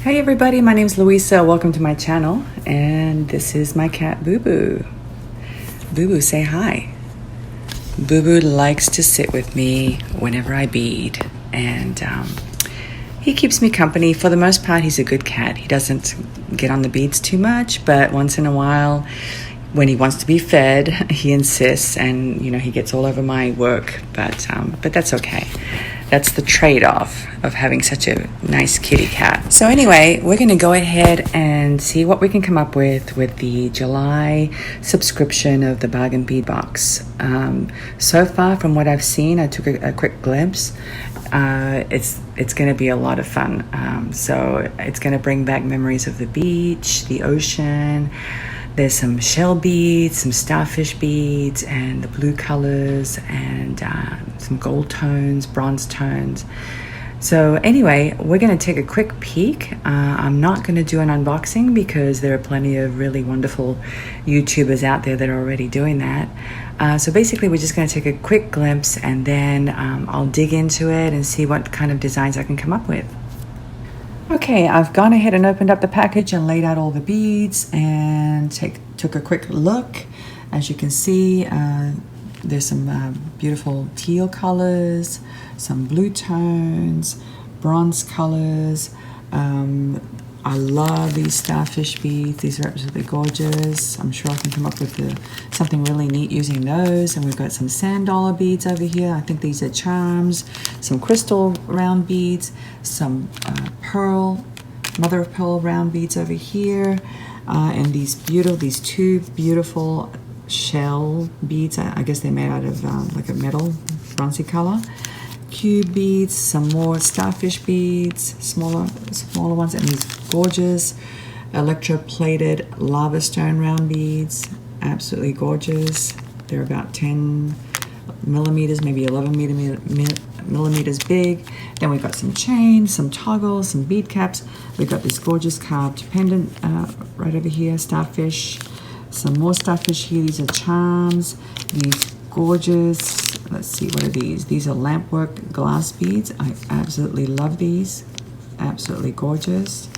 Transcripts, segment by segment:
Hey everybody, my name's Louisa. Welcome to my channel, and this is my cat Boo Boo. Boo Boo, say hi. Boo Boo likes to sit with me whenever I bead, and he keeps me company. For the most part, he's a good cat. He doesn't get on the beads too much, but once in a while, when he wants to be fed, he insists, and he gets all over my work, but that's okay. That's the trade-off of having such a nice kitty cat. So anyway, we're going to go ahead and see what we can come up with the July subscription of the Bargain Bead Box. So far, from what I've seen, I took a quick glimpse. It's going to be a lot of fun. So it's going to bring back memories of the beach, the ocean. There's some shell beads, some starfish beads, and the blue colors, and some gold tones, bronze tones. So anyway, we're going to take a quick peek. I'm not going to do an unboxing because there are plenty of really wonderful YouTubers out there that are already doing that. So basically, we're just going to take a quick glimpse, and then I'll dig into it and see what kind of designs I can come up with. Okay, I've gone ahead and opened up the package and laid out all the beads and took a quick look. As you can see, there's some beautiful teal colors, some blue tones, bronze colors. I love these starfish beads. These are absolutely gorgeous. I'm sure I can come up with something really neat using those. And we've got some sand dollar beads over here. I think these are charms, some crystal round beads, some mother of pearl round beads over here, and these two beautiful shell beads. I guess they're made out of like a metal, bronzy color. Cube beads, some more starfish beads, smaller ones, and these gorgeous electroplated lava stone round beads. Absolutely gorgeous. They're about 10 millimeters, maybe 11 millimeters big. Then we've got some chains, some toggles, some bead caps. We've got this gorgeous carved pendant right over here, starfish. Some more starfish here. These are charms. These gorgeous, let's see, what are these? These are lampwork glass beads. I absolutely love these. Absolutely gorgeous.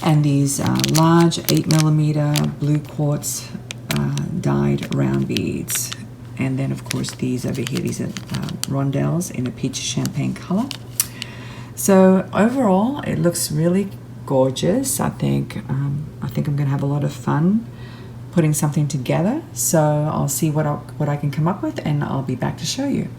And these large 8 millimeter blue quartz dyed round beads. And then of course these over here, these are rondelles in a peach champagne color. So overall, it looks really gorgeous. I think I'm gonna have a lot of fun putting something together. So I'll see what I can come up with, and I'll be back to show you.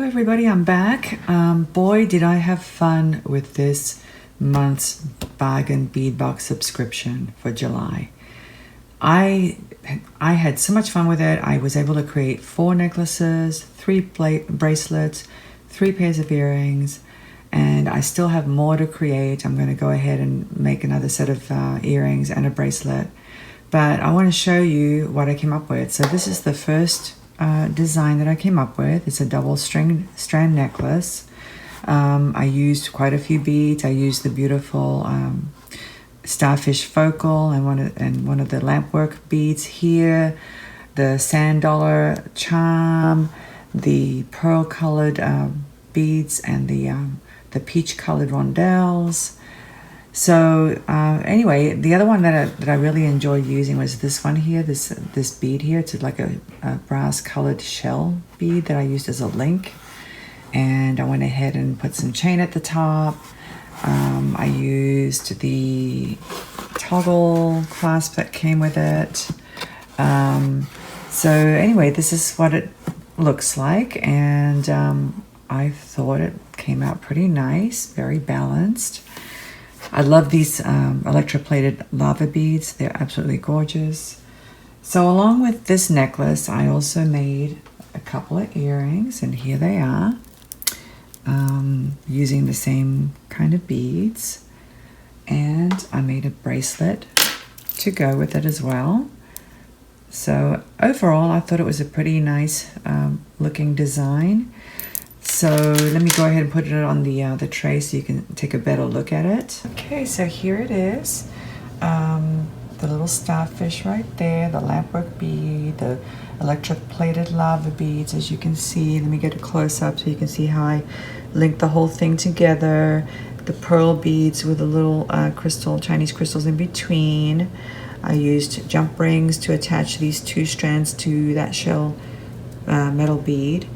Everybody, I'm back. Boy, did I have fun with this month's Bargain Bead Box subscription for July. I had so much fun with it. I was able to create 4 necklaces, 3 bracelets, 3 pairs of earrings, and I still have more to create. I'm going to go ahead and make another set of earrings and a bracelet. But I want to show you what I came up with. So this is the first design that I came up with. It's a double strand necklace. I used quite a few beads. I used the beautiful starfish focal and one of the lampwork beads here, the sand dollar charm, the pearl colored beads, and the peach colored rondelles. So anyway, the other one that I really enjoyed using was this one here, this bead here. It's like a brass colored shell bead that I used as a link. And I went ahead and put some chain at the top. I used the toggle clasp that came with it. So anyway, this is what it looks like, and I thought it came out pretty nice, very balanced. I love these electroplated lava beads. They're absolutely gorgeous. So along with this necklace, I also made a couple of earrings, and here they are, using the same kind of beads. And I made a bracelet to go with it as well. So overall, I thought it was a pretty nice looking design. So let me go ahead and put it on the tray so you can take a better look at it. Okay, so here it is. The little starfish right there, the lampwork bead, the electroplated lava beads, as you can see. Let me get a close up so you can see how I linked the whole thing together. The pearl beads with the little Chinese crystals in between. I used jump rings to attach these two strands to that shell metal bead.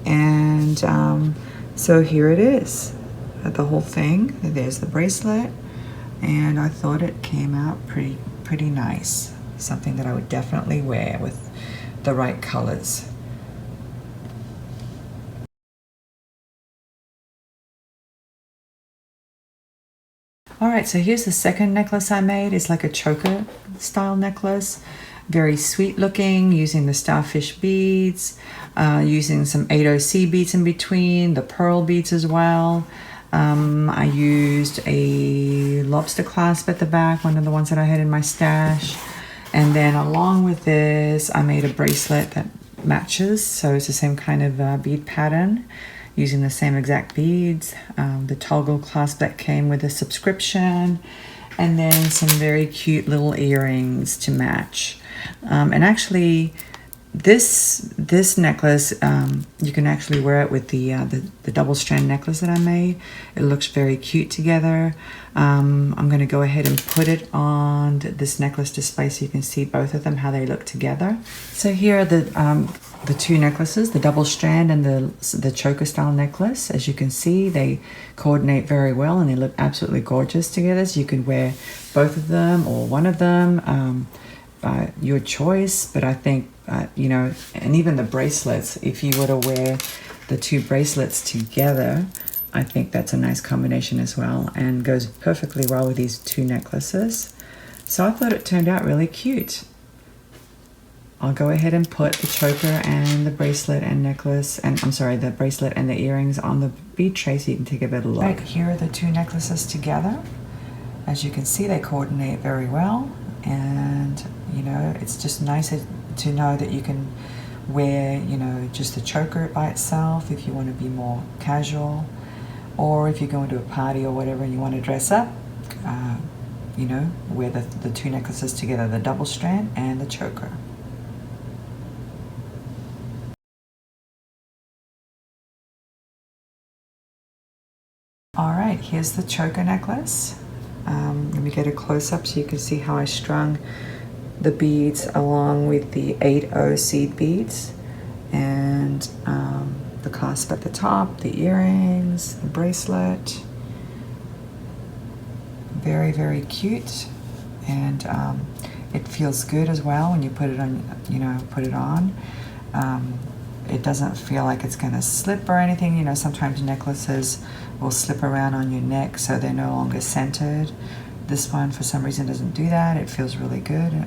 And so here it is, the whole thing. There's the bracelet, and I thought it came out pretty nice. Something that I would definitely wear with the right colors. All right, so here's the second necklace I made. It's like a choker style necklace. Very sweet looking, using the starfish beads, using some 8OC beads in between, the pearl beads as well. I used a lobster clasp at the back, one of the ones that I had in my stash. And then along with this, I made a bracelet that matches. So it's the same kind of bead pattern, using the same exact beads, the toggle clasp that came with a subscription, and then some very cute little earrings to match. And actually, this necklace, you can actually wear it with the double strand necklace that I made. It looks very cute together. I'm going to go ahead and put it on this necklace display so you can see both of them, how they look together. So here are the two necklaces, the double strand and the choker style necklace. As you can see, they coordinate very well and they look absolutely gorgeous together. So you can wear both of them or one of them, your choice. But I think, you know, and even the bracelets, if you were to wear the two bracelets together, I think that's a nice combination as well and goes perfectly well with these two necklaces. So I thought it turned out really cute. I'll go ahead and put the choker and the bracelet and necklace, and I'm sorry, the bracelet and the earrings on the bead tray so you can take a better look. Right, here are the two necklaces together. As you can see, they coordinate very well, and you know, it's just nice to know that you can wear, you know, just the choker by itself if you want to be more casual, or if you're going to a party or whatever and you want to dress up, you know, wear the two necklaces together, the double strand and the choker. All right, here's the choker necklace. Let me get a close-up so you can see how I strung the beads along with the 8O seed beads, and the clasp at the top, the earrings, the bracelet. Very, very cute, and it feels good as well when you put it on, you know, put it on. It doesn't feel like it's going to slip or anything. You know, sometimes necklaces will slip around on your neck so they're no longer centered. This one, for some reason, doesn't do that. It feels really good.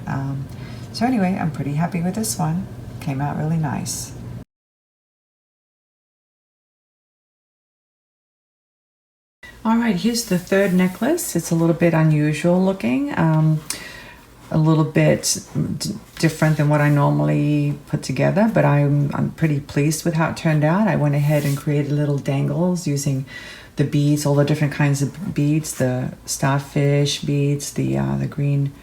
So anyway, I'm pretty happy with this one. Came out really nice. All right, here's the third necklace. It's a little bit unusual looking. A little bit different than what I normally put together, but I'm pretty pleased with how it turned out. I went ahead and created little dangles using the beads, all the different kinds of beads, the starfish beads, the green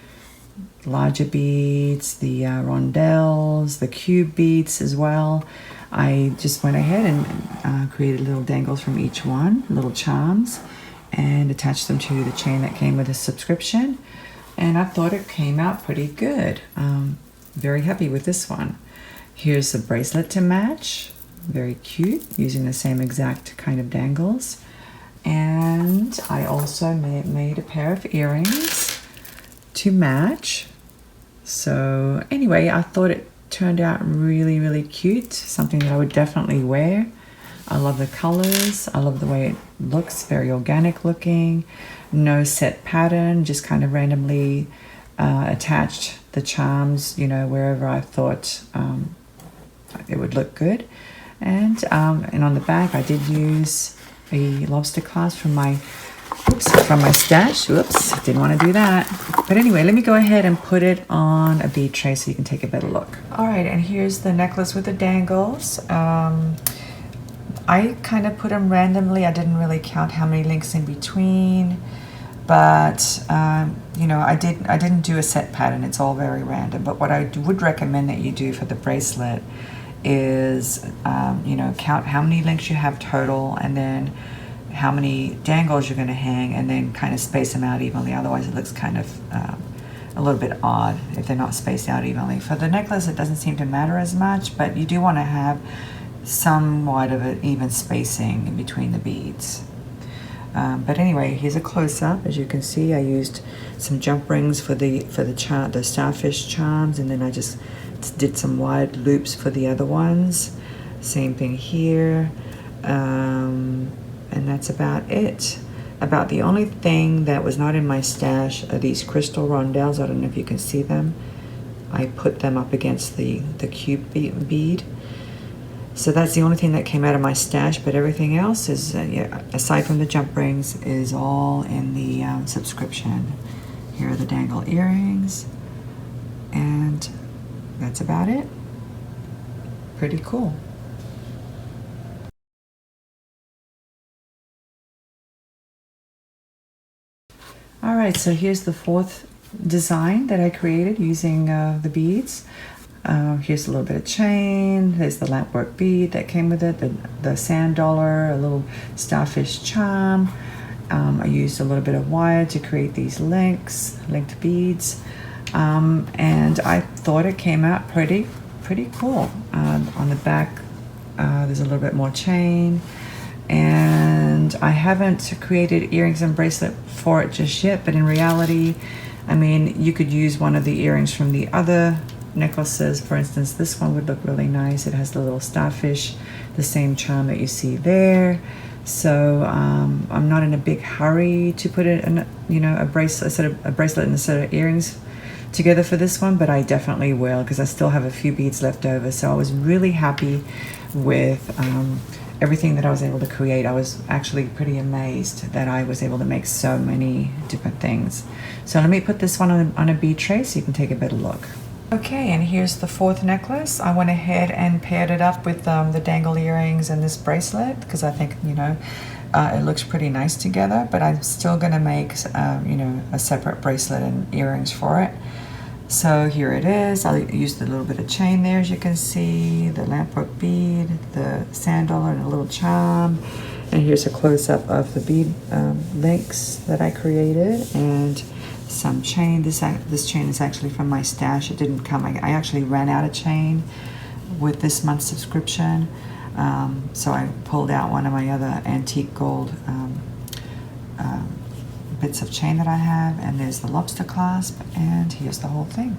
larger beads, the rondelles, the cube beads as well. I just went ahead and created little dangles from each one, little charms. and attached them to the chain that came with a subscription. And I thought it came out pretty good. Very happy with this one. Here's the bracelet to match. Very cute, using the same exact kind of dangles. And I also made a pair of earrings to match. So anyway, I thought it turned out really, really cute. Something that I would definitely wear. I love the colors. I love the way it looks, very organic looking. No set pattern, just kind of randomly attached the charms, you know, wherever I thought it would look good. And on the back, I did use a lobster clasp from my stash. Whoops, didn't want to do that. But anyway, let me go ahead and put it on a bead tray so you can take a better look. All right, and here's the necklace with the dangles. I kind of put them randomly. I didn't really count how many links in between, but you know, I didn't do a set pattern. It's all very random. But what I would recommend that you do for the bracelet is, you know, count how many links you have total, and then how many dangles you're going to hang, and then kind of space them out evenly. Otherwise, it looks kind of a little bit odd if they're not spaced out evenly. For the necklace, it doesn't seem to matter as much, but you do want to have somewhat of an even spacing in between the beads. But anyway, here's a close-up. As you can see, I used some jump rings for the Starfish charms, and then I just did some wide loops for the other ones. Same thing here, and that's about it. About the only thing that was not in my stash are these crystal rondelles. I don't know if you can see them. I put them up against the cube bead. So that's the only thing that came out of my stash, but everything else is, yeah, aside from the jump rings, is all in the subscription. Here are the dangle earrings, and that's about it. Pretty cool. All right, so here's the fourth design that I created using the beads. Here's a little bit of chain. There's the lampwork bead that came with it, the sand dollar, a little starfish charm. I used a little bit of wire to create these linked beads. And I thought it came out pretty cool. On the back, there's a little bit more chain. And I haven't created earrings and bracelet for it just yet, but in reality, I mean, you could use one of the earrings from the other necklaces. For instance, this one would look really nice. It has the little starfish, the same charm that you see there. So I'm not in a big hurry to put it in, you know, a bracelet and a set of earrings together for this one, but I definitely will, because I still have a few beads left over. So I was really happy with everything that I was able to create. I was actually pretty amazed that I was able to make so many different things. So let me put this one on a bead tray so you can take a better look. Okay, and here's the fourth necklace. I went ahead and paired it up with the dangle earrings and this bracelet, because I think, you know, it looks pretty nice together, but I'm still gonna make, you know, a separate bracelet and earrings for it. So here it is. I used a little bit of chain there, as you can see, the lampwork bead, the sand dollar, and a little charm. And here's a close-up of the bead links that I created, and some chain. This chain is actually from my stash. It didn't come. I actually ran out of chain with this month's subscription, so I pulled out one of my other antique gold bits of chain that I have, and there's the lobster clasp, and here's the whole thing.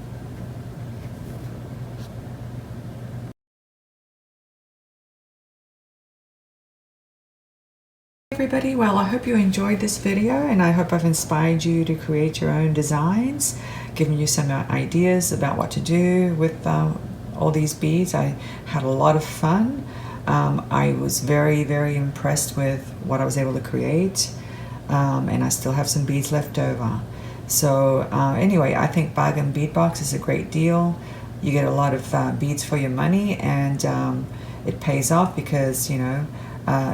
Everybody, well, I hope you enjoyed this video, and I hope I've inspired you to create your own designs, given you some ideas about what to do with all these beads. I had a lot of fun. I was very impressed with what I was able to create, and I still have some beads left over. So anyway, I think Bargain Bead Box is a great deal. You get a lot of beads for your money, and it pays off because, you know,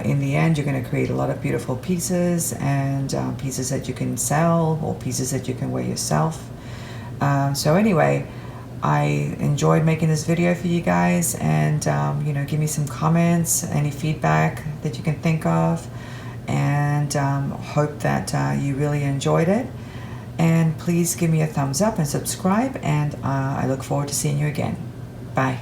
in the end, you're going to create a lot of beautiful pieces, and pieces that you can sell, or pieces that you can wear yourself. So anyway, I enjoyed making this video for you guys, and you know, give me some comments, any feedback that you can think of, and hope that you really enjoyed it. And please give me a thumbs up and subscribe, and I look forward to seeing you again. Bye.